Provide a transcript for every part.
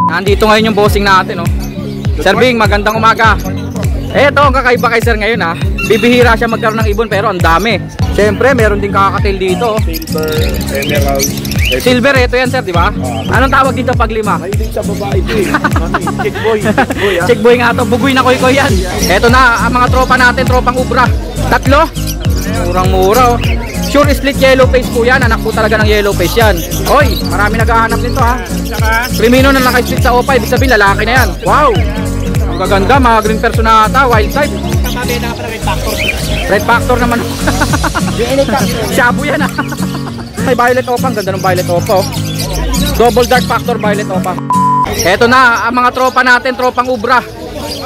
Nandito ngayon yung bossing natin, oh. Sir Bing, magandang umaga. Eto ang kakaiba kay sir ngayon, ha. Bibihira siya magkaroon ng ibon pero ang dami. Siyempre, meron din kakatail dito, oh. Silver, emerald. Silver, ito yan sir, di ba? Anong tawag dito pag lima? Ay, din sa babae ito eh. Chick boy. Chick boy nga to, bugoy na koy-koy yan. Eto na, ang mga tropa natin, tropang ubra. Tatlo. Murang-mura, oh. Sure split yellow face po yan. Anak po talaga ng yellow face yan. Hoy, marami naghahanap nito, ha. Crimino na naka-split sa OPA, ibig sabihin lalaki na yan. Wow. Ang gaganda, mga green personata, wild type. Red factor naman. Shabu yan, ha. May violet OPA, ang ganda ng violet OPA, oh. Double dark factor violet OPA. Eto na, ang mga tropa natin, tropang ubra.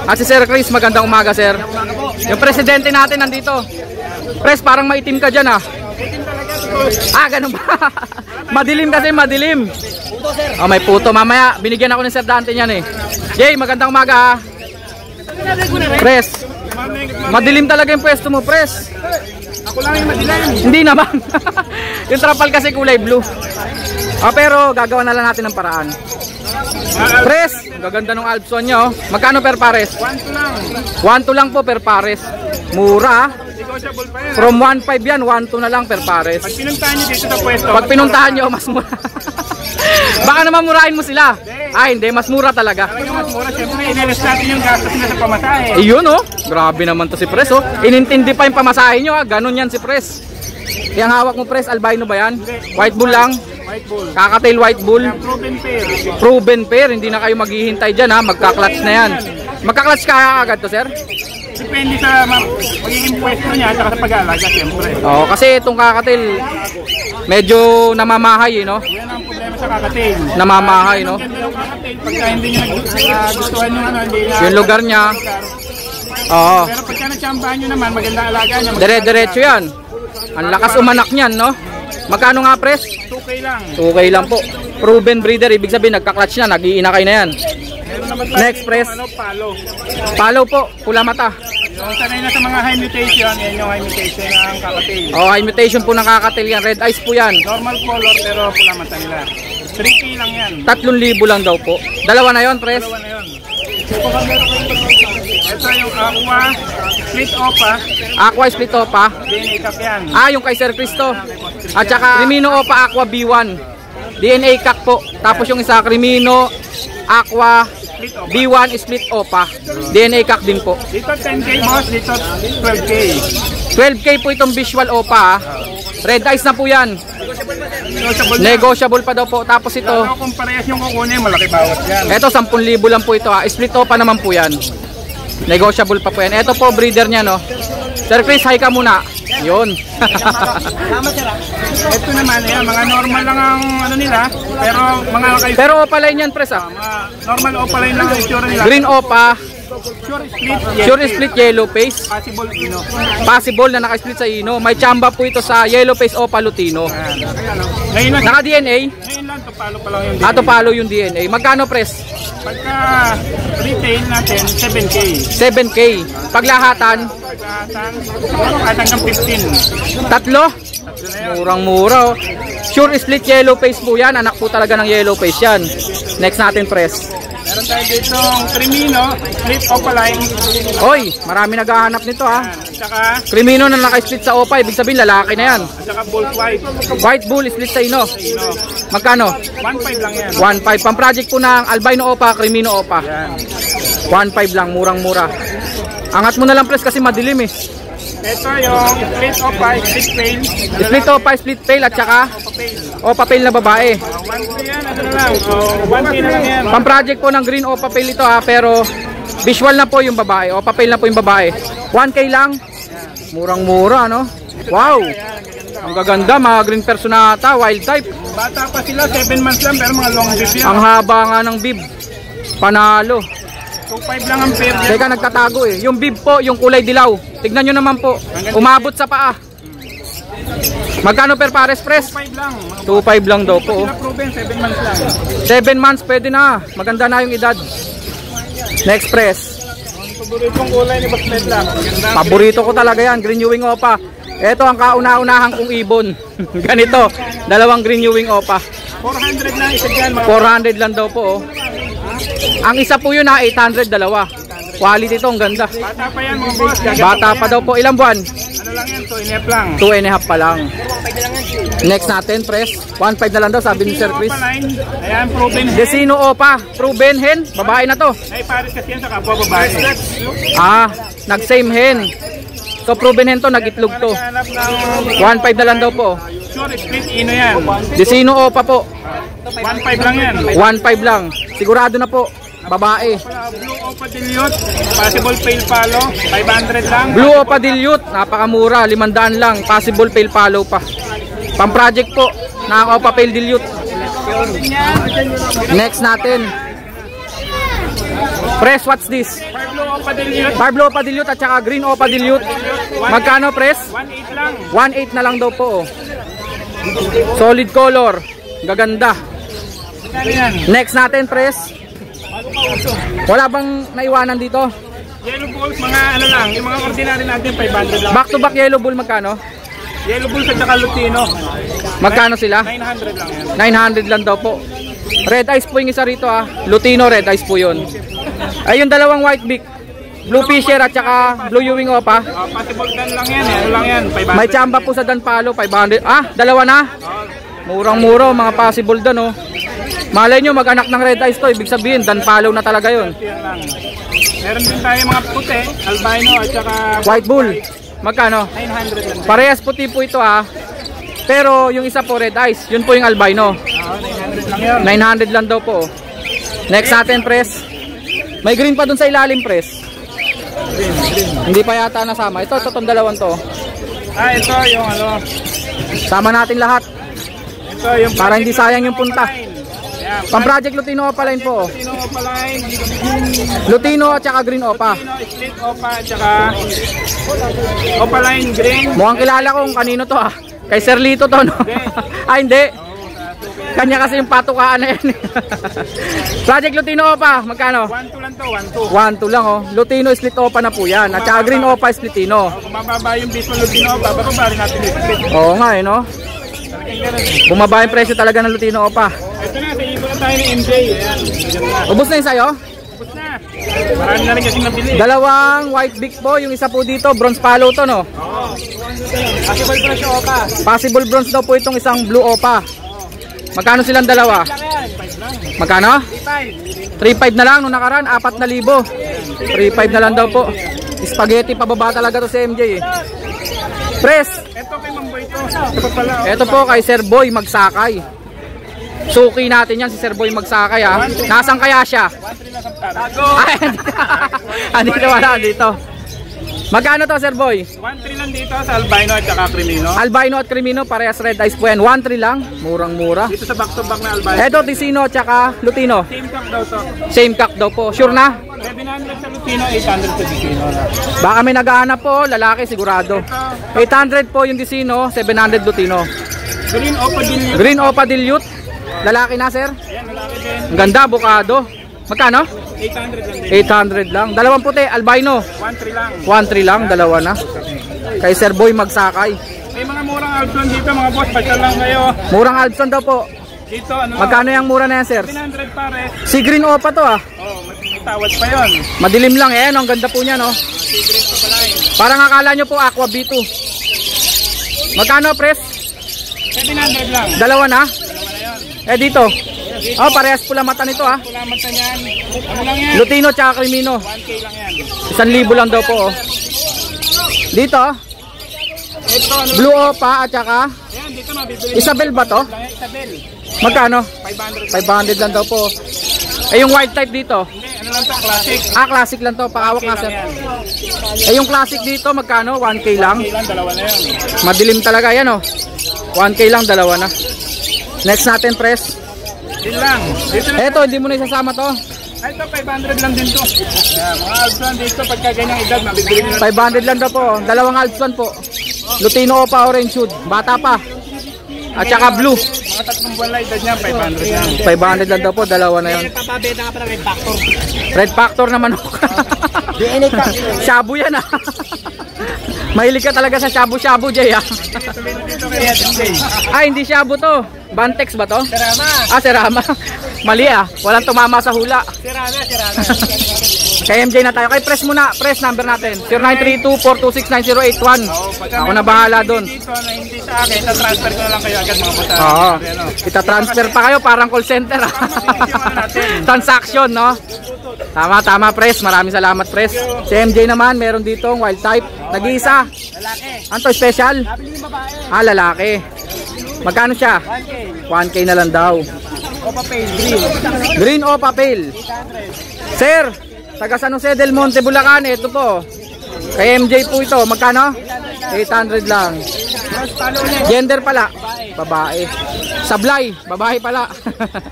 At si Sir Chris, magandang umaga sir. Yung presidente natin nandito. Pres, parang maitim ka dyan, ha. Ah, ganun ba? Madilim kasi, madilim. Oh, may puto. Mamaya, binigyan ako ng Sir Dante niyan, eh. Jay, magandang umaga, ha. Pres, madilim talaga yung pwesto mo, Pres. Ako lang yung madilim. Hindi naman. Yung trapal kasi kulay blue. Oh, pero gagawa na lang natin ng paraan. Pres, gaganda ng Alpson niya, oh. Magkano per pares? 1-2 lang. 1-2 lang po per pares. Mura, ha. Negotiable pa yan. From 1.5 yan, 1.2 na lang per pares. Pag pinuntahan nyo dito sa pwesto. Pag pinuntahan nyo, mas mura. Baka naman murahin mo sila. Ay, hindi, mas mura talaga. Talaga mas mura. Siyempre, inilis natin yung gastos na sa pamasahe. Iyon, oh. Grabe naman to si Pres, oh. Inintindi pa yung pamasahe nyo, ha. Ganon yan si Pres. Yung hawak mo, Pres, albino ba yan? White bull lang? White bull. Kakatail white bull. Proven pair. Proven pair. Hindi na kayo maghihintay dyan, ha. Magka-clutch na yan. Magka-clutch ka agad to, sir? Depende sa magiging pwesto niya at sa pag-aalaga, siyempre. Oo, kasi itong kakatail medyo namamahay, no? Yan ang problema sa kakatail. Namamahay, no? Ang ganda ng kakatail, pagka hindi nyo gustuhan yung ano, hindi na... Yung lugar niya. Oo. Pero pagka natsambahan nyo naman, maganda alaga niya. Dire-diretso yan. Ang lakas umanak niyan, no? Magkano nga, Pres? 2K lang. 2K lang po. Proven breeder, ibig sabihin nagka-clutch na, nag-iinakay na yan. Next, Pres. Palo. Palo po, pula mata. Yung sanay na sa mga high mutation, yan yung high mutation ng kakatail. Oh, high mutation po ng kakatail yan. Red eyes po yan. Normal color pero pula mata nila. 3K lang yan. 3,000 lang daw po. Dalawa na yon, Pres. Dalawa na yun. Ito yung Aqua Split Opa. Aqua Split Opa. DNA cup yan. Ah, yung kay Sir Cristo. At saka Crimino Opa Aqua B1. DNA Cac po. Tapos yung isa Crimino Aqua B1 Split Opa. DNA Cac din po. Dito 10K boss, dito 12K. 12K po itong visual Opa, ha. Red eyes na po yan. Negotiable pa daw po. Tapos ito, Lalo kung parehas yung kukunin, malaki bawat yan. ito 10,000 lang po ito, ha. Split Opa naman po yan. Negotiable pa po yan. Ito po breeder niya, no. Sir Chris, hi ka muna. Yun. Ito naman, yan, mga normal lang ang ano nila. Pero mga kayo, Pero Opa line yan, Pres, ha. mga normal Opa line lang ang itsura nila. Green Opa, Sure split, yes. sure split yellow face. Possible, Possible na naka-split sa ino. May chamba po ito sa yellow face Opa Lutino. Ngayon lang, Naka-DNA. ngayon lang, tupalo pa lang yung Ato palo yung DNA. Magkano, Pres? Pagka retail natin, 7K. 7K. Paglahatan, Pagkatan, kahit hanggang 15. tatlo. Murang-mura, oh. Sure split yellow face po yan. Anak po talaga ng yellow face yan. Next natin, Pres. Meron tayo dito ang Crimino, Split Opaline. Hoy, marami naghahanap nito, ha. At saka, Crimino na naka-split sa Opa, ibig sabihin lalaki na yan. at saka Bull White. White bull split sa ino. Magkano? 1.5 lang yan. 1.5. Pang project po ng albino Opa, Crimino Opa. Yan. 1.5 lang, murang-mura. Angat mo na lang, Pres, kasi madilim, eh. Ito yung Split Opa, Split Pail. Split Opa, split tail, at saka Opa pail na babae. 1K yan, ano na lang. 1K na lang yan. Pang project po ng green Opa pail ito, ha, pero visual na po yung babae. Opa pail na po yung babae. 1K lang. Murang-mura, no? Wow! Ang gaganda, mga green personata, wild type. Bata pa sila, 7 months lang, pero mga long bib yan. Ang haba nga ng bib. Panalo. 2.5 lang ang pair. Teka, nagtatago, eh. Yung bib po, yung kulay dilaw. Tignan nyo naman po. Umabot sa paa. Magkano per pares, Pres? 2.5 lang. 2.5 lang daw po, oh. Sila proven, 7 months lang. 7 months, pwede na. Maganda na yung edad. Next, Pres. Paboritong kulay ni Boss Medla. Paborito ko talaga yan, green Ewing Opa. Ito ang kauna-unahan kong ibon. Ganito, dalawang green Ewing Opa. 400 lang isa dyan. 400 lang daw po, oh. Ang isa po yun 800 dalawa. Quality to, ang ganda. Bata pa yan mga boss. Bata pa daw po. Ilang buwan? Ano lang yan, 2.5 lang. 2.5 pa lang. Next natin, press. 1.5 na lang daw, sabi ni Sir Chris. Ayan, proven hen. Desino Opa, proven hen. Babae na to. Ay, pares kasi yan sa kapwa babae. Nag-same hen. So, proven hen to, nag-itlog to. Hanap ng 1.5 na lang daw po. sure split ino yan. Desino Opa po. 1.5 lang yan. 1.5 lang. Sigurado na po. Babae. Blue Opa Dilute, possible pale palo, 500 lang. Blue Opa Dilute, napakamura, 500 lang. Possible pale follow pa. Pang-project po, na Opa Pale Dilute. Next natin. Press, what's this? Blue Opa Dilute, Blue Opa Dilute at saka Green Opa Dilute. Magkano, press? 1.8 lang. 1.8 na lang daw po. Oh. Solid color. Gaganda. Ano yan? Next natin, press. Wala bang naiwanan dito? Yellow balls, mga ano lang, yung mga ordinary natin, 500 lang. Back to back yellow bull, magkano? Yellow balls at saka Lutino, Magkano sila? 900 lang yan. 900 lang daw po. Red eyes po yung isa rito Lutino red eyes po yun. Ay yung dalawang white beak. Blue fisher at saka blue ewing opa. Possible dan lang yan, ano lang yan, 500. May tsamba po sa Danpalo, 500. Dalawa na? Murang-muro, mga possible dan Malay nyo, mag-anak ng red eyes to. Ibig sabihin, Danpalo na talaga yun. Yan lang. Meron din tayo mga puti, albino at saka White bull. Magkano? 900 lang. Parehas puti po ito Pero yung isa po red eyes, yun po yung albino. 900 lang yun. 900 lang daw po. Next natin, press. May green pa dun sa ilalim, press. Hindi pa yata nasama. Ito itong dalawang to. Ito yung ano. Sama natin lahat. Ito yung para hindi sayang yung punta. Pang project Lutino Opa line po. Lutino Opa line. Lutino at saka Green Opa. Lutino, split Opa at saka Opa line green. Mukhang kilala kung kanino to Kay Sir Lito to no? Hindi. Kanya kasi yung patukaan na yan. Project Lutino Opa, magkano? 1-2 lang to, 1-2 1-2. lang Lutino split Opa na po yan. At saka Green Opa splitino. Kung mababa yung base ng Lutino Opa, bababa rin natin yung split. Oo nga no? Bumaba yung presyo talaga ng Lutino Opa. Ito na, sa ibo na tayo ni MJ. Ayan, Ubus na yung sayo? ubus na. Marami na rin kasing nabili. Dalawang white beak po, yung isa po dito, bronze palo to no? Oo. Possible bronze yung Opa. Possible bronze daw po itong isang blue Opa. Magkano silang dalawa? Magkano? 3.5 na lang nung nakaraan, 4,000. 3.5 na lang daw po. Spaghetti pababa talaga to si MJ Press. Ito kay Mamboy to. Ito pala. Ito po kay Sir Boy Magsakay. Suki natin yan si Sir Boy Magsakay Nasaan kaya siya? 1-3 na sa Andito wala dito. Magkano to Sir Boy? 1-3 lang dito sa albino at saka crimino. Albino at crimino, parehas red eyes po yan. 1-3 lang, murang-mura. Dito sa back-to-back na albino. Eto, Ticino at saka Lutino. Same cock daw to. Same cock daw po. Sure na? 700 sa Lutino, 800 sa Ticino. Baka may naghahanap po, lalaki sigurado. 800 po yung Ticino, 700 Lutino. Green Opa Dilute. Green Opa Dilute. Lalaki na sir? Ayan, lalaki din. Ang ganda, bukado. Magkano? 800 lang din. 800 lang. Dalawang puti, albino. 1-3 lang. 1-3 lang, dalawa na. Kay Sir Boy Magsakay. May mga murang Alpson dito mga boss, pasyal lang kayo. Murang Alpson daw po. Dito ano? Magkano yung mura na yan sir? 700 pare. Si Green Opa to Oh, may tawad pa 'yon. Madilim lang ang ganda po niya no. Si Green Opa line. Parang akala nyo po Aqua B2. Magkano pres? 700 lang. Dalawa na? Dalawa na 'yon. Dito. Parehas pula mata nito Salamat sa yan. Ano lang yan? Lutino tsaka Crimino. 1K lang yan. 1,000 lang daw po Dito. Ito ano? Blue Opa at saka Ayan, dito mabibili. Isabel ba to? Lang yan, Isabel. Magkano? 500. 500 lang daw po. Yung white type dito? Hindi, ano lang to, classic. Classic lang to. Pakawak 1K nga lang sir. yan. Yung classic dito magkano? 1K lang. 1K lang, dalawa na yan. Madilim talaga yan 1K lang, dalawa na. Next natin pres. Din lang. Dito na. Eto, hindi mo na isasama to. Ay, ito, 500 lang din to. Ayan, mga Alpson dito, pagka ganyang edad, mabibili nyo na. 500 lang daw po. Dalawang Alpson po. Lutino Opa Orange Hood. Bata pa. At saka blue. Mga 3 buwan lang edad niya, 500 lang. 500 lang daw po. Dalawa na yun. Nagpapabenta ka pa ng Red Factor. Red Factor naman ako. DNA Factor. Shabu yan Mahilig ka talaga sa shabu-shabu, Jay, ah. Dito kaya Tuesday. Ay, hindi shabu to. Bantex ba to? Serama. Ah, serama. Mali ah. Walang tumama sa hula. Serana. Kay MJ na tayo. Kay press muna. Press number natin. 0932-426-9081. Ako na bahala doon. Dito na hindi sa akin, transfer ko na lang kayo agad mga bata. Oo. Ita-transfer pa kayo parang call center. Ah. Transaction, no? Tama, press. Maraming salamat, press. Si MJ naman, meron dito wild type. Nag-iisa. Lalaki. Anto special? Nabili yung babae. Ah, lalaki. Magkano siya? 1K. 1K na lang daw. Opa Pale Green. Green o papel? 800. Sir, taga San Jose del Monte, Bulacan. Ito po. Kay MJ po ito. Magkano? 800 lang. Bronze palo ulit. Gender pala? Babae. Sablay, babae pala.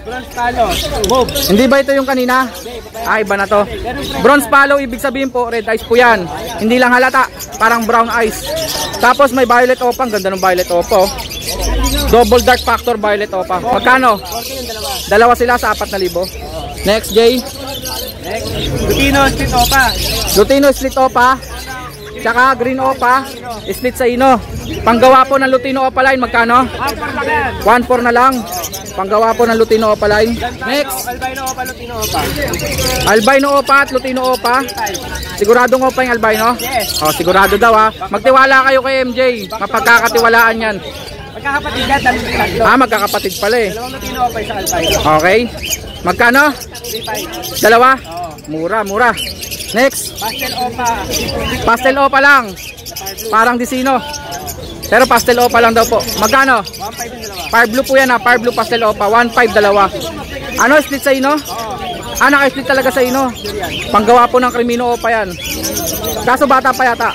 Bronze palo. Bob. Hindi ba ito yung kanina? Ah, iba na to. Bronze palo, ibig sabihin po, red eyes po yan. Hindi lang halata, parang brown eyes. Tapos may violet opa, ang ganda ng violet opa. Oh. Double dark factor violet opa. Magkano? 4K yung dalawa. Dalawa sila sa 4,000. Next, Jay. Next. Lutino Split Opa. Lutino split opa. Tsaka green opa. Split sa ino. Panggawa po ng Lutino opa line, magkano? 1,400 na lang. Panggawa po ng Lutino opa line. Next. Albino Opa, Lutino Opa. Albino opa at Lutino opa. Siguradong opa yung albino? Yes. Oh, sigurado daw ha. Magtiwala kayo kay MJ. Mapagkakatiwalaan yan. Magkakapatid ka, tatlo. Ah, magkakapatid pala eh. Dalawang Lutino Opa, isang albino. Okay. Magkano? 3.5. Dalawa? Oo. Mura. Next. Pastel Opa. Pastel opa lang. Parang disino. Pero pastel opa lang daw po. Magkano? 1.5 yung dalawa. Fire blue po yan ha. Fire blue pastel opa. 1,500 dalawa. Ano, split sa ino? Oo. Ah, naka-split talaga sa ino. Panggawa po ng Crimino opa yan. Kaso bata pa yata.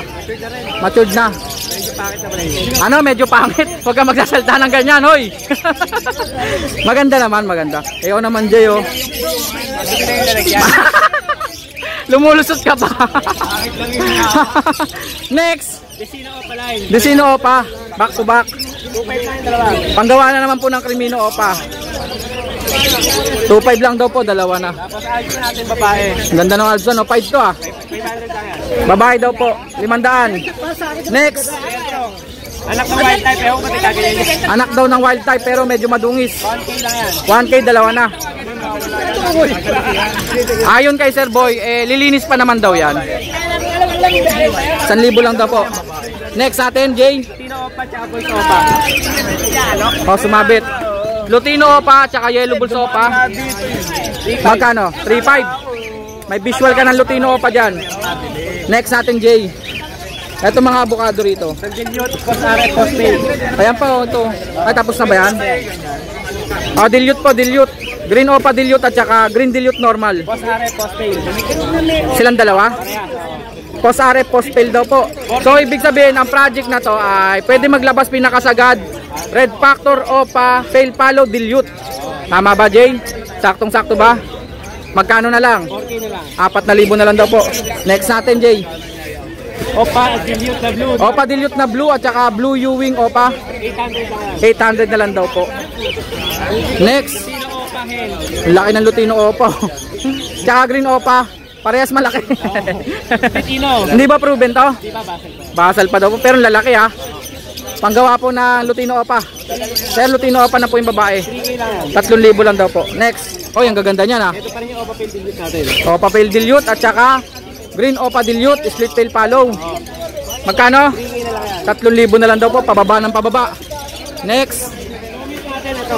Matured na. Medyo pakit na pala yun. Ano, medyo pangit. Huwag ka magsasalta ng ganyan, hoy. Maganda naman, maganda. Ikaw naman, Jay, oh. Hindi na yung lalagyan. Lumulusot ka pa. Pakit lang yun. Next. Desino Opa line. Desino opa. Back to back. 2.5 lang yung dalawa. Panggawa na naman po ng Crimino opa. 2,500 lang daw po, dalawa na. Tapos ayos na natin babae. Ang ganda ng Alpson, oh. 5 to ah. 500 lang yan. Babae daw po, 500. Next. Anak ng wild type, ewan ko pati kaganyan niya. Anak daw ng wild type pero medyo madungis. 1K lang yan. 1K, dalawa na. Ayon kay Sir Boy, lilinis pa naman daw yan. 1,000 lang daw po. Next natin, Jay. Lutino Opa, tsaka Bulls Opa. O, sumabit. Lutino opa, tsaka yellow bulls opa. Magkano? 3,500. May visual ka ng Lutino opa dyan. Next natin, Jay. Ito mga avocado rito. Dilute, Cosare, Postmail. Ayan pa, oh, ito. Ay, tapos na ba yan? O, dilute po, dilute. Green opa dilute at tsaka green dilute normal. Cosare, Postmail. Silang dalawa? Cosare postpail daw po. So, ibig sabihin, ang project na to ay pwede maglabas pinakasagad. Red Factor opa, fail follow, dilute. Tama ba, Jay? Saktong-sakto ba? Magkano na lang? 4K na lang. 4,000 na lang daw po. Next natin, Jay. Opa, dilute na blue. Opa dilute na blue at saka blue Ewing opa. 800 lang yan. 800 na lang daw po. Next. Lutino Opa, Hell. Laki ng Lutino opa. Tsaka green opa. Parehas malaki. Lutino. Hindi ba proven to? Di ba, basal pa? Basal pa daw po. Pero lalaki ha. Panggawa po ng Lutino opa. Pero Lutino opa na po yung babae. 3K lang yan. 3,000 lang daw po. Next. Oh, yung gaganda niyan ha. Ito pa rin yung Opa Pale dilute natin. Opa fail dilute at saka green opa dilute, split tail follow. Magkano? 3K na lang yan. 3,000 na lang daw po, pababa ng pababa. Next, Natin ito.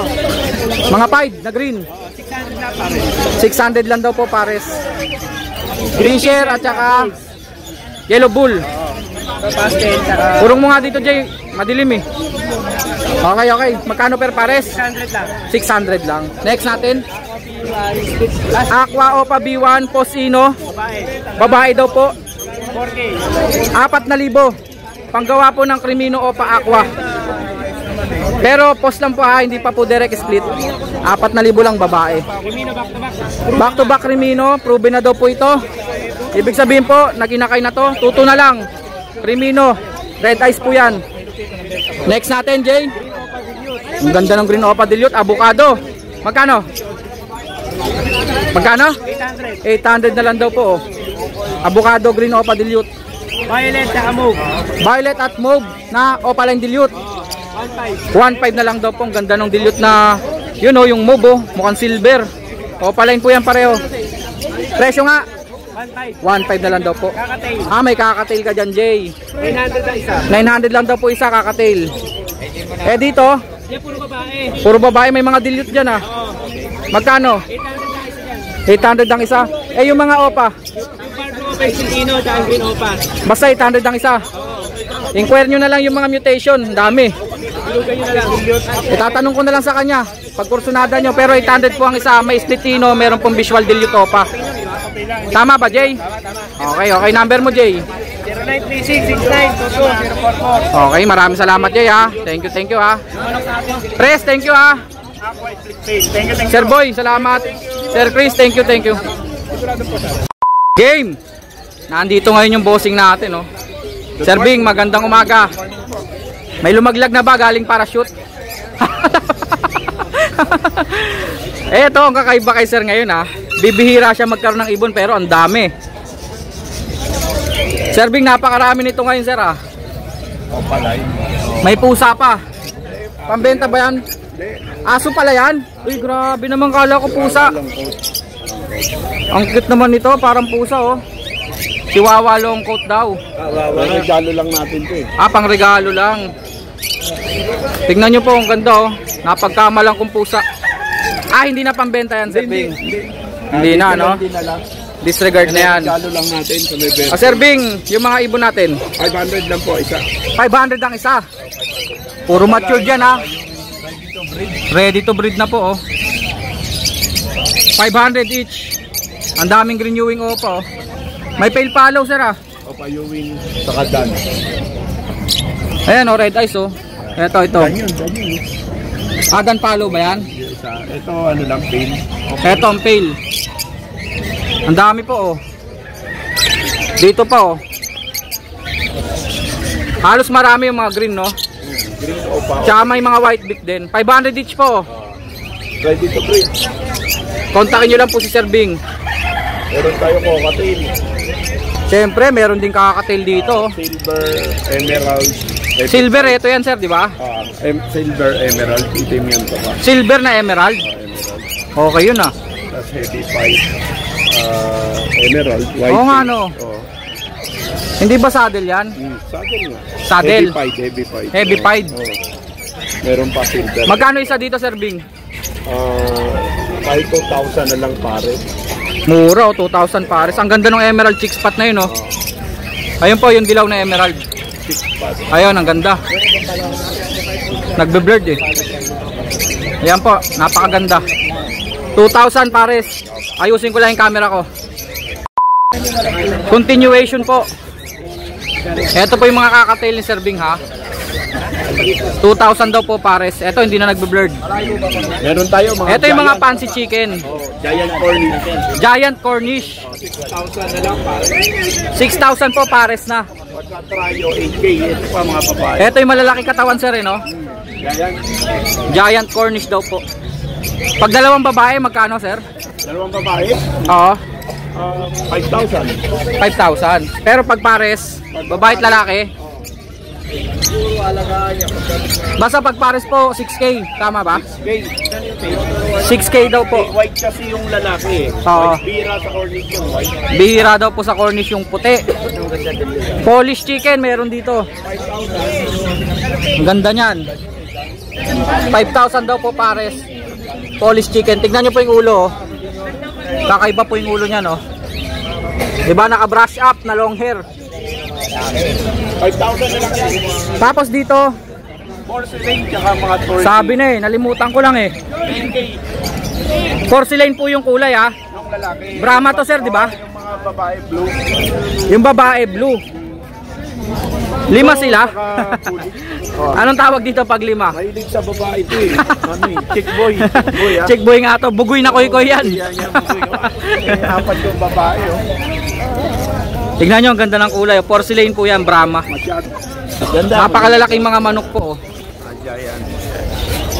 mga 5 na green. 600 na pare. 600 lang daw po pares. Green share at saka yellow bull. Ito pastel, saka Urong mo nga dito, Jay. Madilim eh. Okay, okay. Magkano per pares? 600 lang. 600 lang. Next natin, Last Aqua Opa B1 Posino. babae. Babae daw po. 4K. 4,000. Panggawa po ng Crimino Opa Aqua. Pero post lang po ha, hindi pa po direct split. 4,000 lang babae. Rimino back to back. Back to back Crimino, proven na daw po ito. Ibig sabihin po, naginakay na to. Tuto na lang. Crimino, red eyes po yan. Next natin, Jay. Ang ganda ng green opa dilute, avocado. Magkano? Magkano? 800. 800 na lang daw po. Oh. Avocado green opa dilute. Violet at mauve. Violet at mauve na opaline dilute. 1.5 na lang daw po. Ang ganda ng dilute na, yun o, yung mauve oh. Mukhang silver. Opaline po yan pareho. Presyo nga? 1.5 na lang daw po. Kakatail. May kakatail ka dyan, Jay. 900 lang isa. 900 lang daw po isa kakatail. Dito? Yan, puro babae. Puro babae, may mga dilute dyan ah. Oo. Magkano? 800 lang isa 800 ang isa. dyan. Yung mga opa? Yung Pardo Opa, Sintino, tsaka Green Opa. Basta 800 ang isa. Oo. Inquire nyo na lang yung mga mutation. Dami. Tulugan nyo na lang. Itatanong ko na lang sa kanya. Pagkursunada nyo. Pero 800 po ang isa. May splitino. Meron pong visual dilute opa. Tama ba, Jay? Okay, okay. Number mo, Jay. 0936-69-22-044. Okay, maraming salamat, Jay ha. Thank you ha. Pres, thank you ha. Thank you. Sir Boy, salamat. Sir Chris, thank you. Game! Nandito ngayon yung bossing natin, no? Sir Bing, magandang umaga. May lumaglag na ba galing parachute? Ito, ang kakaiba kay Sir ngayon, ha. Bibihira siya magkaroon ng ibon, pero ang dami. Sir Bing, napakarami nito ngayon, Sir, ha. May pusa pa. Pambenta ba yan? Aso pala yan? Uy, grabe naman, kala ko pusa. Ang cute naman nito, parang pusa oh. Chihuahua long coat daw. Regalo lang natin to eh. Pang regalo lang. Tingnan nyo po, ang ganda oh. Napagkamalang kong pusa. Hindi na pambenta yan, Sir Bing. Hindi na, no? Disregard na yan. Regalo lang natin sa may best. Sir Bing, yung mga ibon natin 500 lang po isa. 500 ang isa. Puro matured yan ha. Ready to breed na po oh. 500 each. Ang daming renewing opa oh. May pale follow, Sir ah. Opa Ewing saka Dan. Ayan oh, red eyes oh. Ito. Dan yun. Dan follow ba yan? Ito ano lang, pale. Ito ang pale. Ang dami po oh. Dito pa oh. Halos marami yung mga green no. Green Opa. Tsaka may mga white beak din. 500 each po oh. Ready to breed. Kontakin nyo lang po si Sir Bing. Meron tayo cocktail. Siyempre meron din kakatail dito oh. Silver, emerald. Silver ito yan, Sir, di ba? Silver, emerald. Itim yan to pa. Silver na emerald. Emerald. Okay yun ah. Tapos heavy pied. Emerald. White. Oo nga no. Oh. Hindi ba saddle yan? Saddle nga. Saddle. Heavy pied. Heavy pied. Oh. Meron pa silver. Magkano isa dito, Sir Bing? Kahit 2,000 na lang pare. Mura oh, 2,000 pares. Ang ganda ng emerald chick spot na yun oh. Ayun po yung dilaw na emerald. Ayun, ang ganda. Nagbe-blurred eh. Ayan po, napakaganda. 2,000 pares. Ayusin ko lang yung camera ko. Continuation po. Ito po yung mga kakatail ni Sir Bing ha. 2,000 daw po pares. Ito hindi na nagbe-blurred. Meron tayo mga Ito yung mga fancy chicken. Giant Cornish. Giant Cornish. 6,000 na lang pare. 6,000 po pares na. Pagka-tryo 8K. Ito pa mga babae. Ito yung malalaki katawan, Sir, no? Giant Cornish daw po. Pag dalawang babae, magkano, Sir? Dalawang babae? Oo. 5,000. 5,000. Pero pag pares, babae at lalaki, basta pag pares po, 6K. Tama ba? 6K daw po. White kasi yung lalaki. Oo. Bihira sa Cornish yung white. Bihira daw po sa Cornish yung puti. Polish chicken, meron dito. Ang ganda niyan. 5,000 daw po pares. Polish chicken. Tignan nyo po yung ulo. Oh. Kakaiba po yung ulo niya, no? Diba naka-brush up na long hair. 5,000 na lang yan. Tapos dito, Porcelain tsaka mga torch. sabi na eh, nalimutan ko lang eh. 10K Porcelain po yung kulay ha. yung lalaki. Brahma to, Sir, di ba? Yung mga babae blue. Yung babae blue. 5 sila. Saka pulik. Anong tawag dito pag 5? Mahilig sa babae ito eh. Ano eh, chick boy. Boy, ha? Chick boy nga to, bugoy na koy yan. Yan, bugoy. Apat yung babae oh. Tignan nyo, ang ganda ng kulay. Porcelain po yan, Brahma. Masyado. Ganda. Napakalalaking mga manok po. Ayan.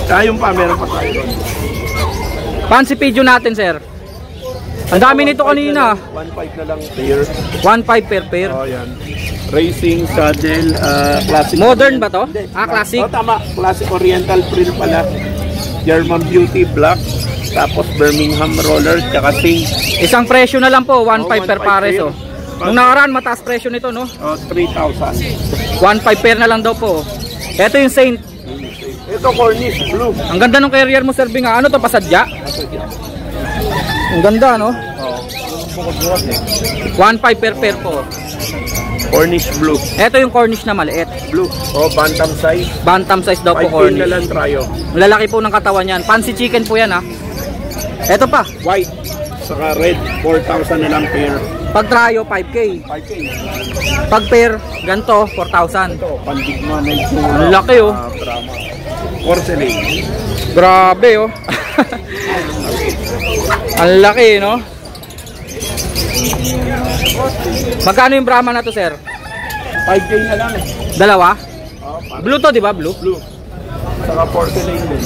Ayun pa, meron pa tayo doon. Fancy pigeon natin, Sir. Ang dami nito kanina. 1.5 na lang pair. 1.5 per pair. Oh, yan. Racing, saddle, classic. Modern ba to? Ah, classic. Oh, tama. Classic Oriental Frill pala. German Beauty Black. Tapos Birmingham Roller, tsaka Sing. Isang presyo na lang po, 1.5 per 1.5 pares pair. oh. Nung nakaraan, mataas presyo nito no? 3,000. 1.5 pair na lang daw po. Ito yung Saint. Ito Cornish Blue. Ang ganda ng carrier mo, Sir Bing. Ano to, pasadya? Ang ganda no? 1.5 per pair po. Cornish Blue. Ito yung Cornish na maliit. Blue. Oh, bantam size. Bantam size daw po 5 Cornish. na lang tryo. Lalaki po ng katawan yan. Fancy chicken po yan ha. Ito pa. White. Saka red. 4,000 na lang pair. Pag tryo, 5K. 5K. Pag pair, ganito, 4,000. Ito, pandigma na ito. Ang laki oh. Drama. Porcelain. Grabe oh. Ang laki no. Magkano yung Brahma na to, sir? 5K na lang. Dalawa? Oh, Blue to, di ba? Blue? blue. Saka porcelain din.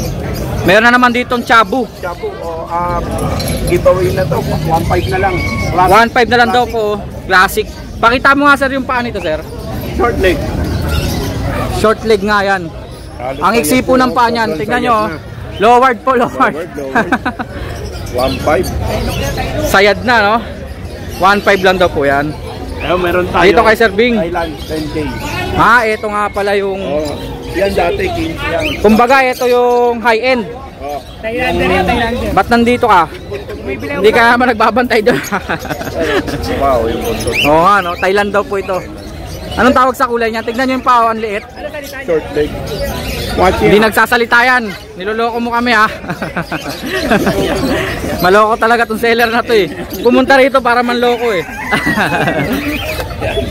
Meron na naman ditong Chabu. Chapo, giveaway na to. 1.5 na lang. 1.5 na lang daw po. Classic. Pakita mo nga, sir, yung paa nito, sir. Short leg. Short leg nga yan. Ang iksi po ng paa niyan. Tingnan nyo. Oh. Lowered po, lowered. 1.5. Sayad na, no? 1.5 lang daw po yan. Ayun, meron tayo. Dito kay Sir Bing. Thailand, 10K. Ito nga pala yung... Oh, yan dati, 15 yan. Kumbaga, ito yung high-end. Oh. Ba't nandito ka? Hindi ka naman nagbabantay doon. Wow, yung buntot. Oo nga, no? Thailand daw po ito. Anong tawag sa kulay niya? Tignan nyo yung pao, ang liit. Short leg. Watch Hindi it. nagsasalita yan. Niloloko mo kami ha. Maloko talaga tong seller na to eh. Pumunta rito para manloko eh.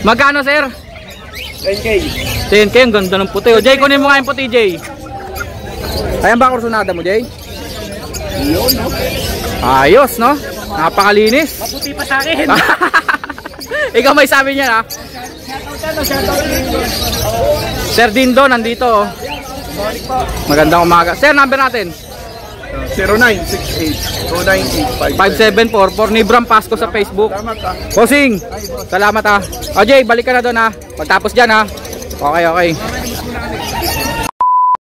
Magkano, sir? 10K. 10K, ang ganda ng puti. O, Jay, kunin mo nga yung puti, Jay. Ayan ba kursunada mo, Jay? Yun, no? Ayos, no? Napakalinis. Maputi pa sa akin. Ikaw may sabi niya ha. Sir Dindo, nandito oh. Magandang umaga. Sir, number natin 0968-298-5. 5744 ni Bram Pasco sa Facebook. Salamat ah. Bossing, salamat ha. O Jay, balik ka na doon ha. Pagtapos dyan ha. Okay, okay.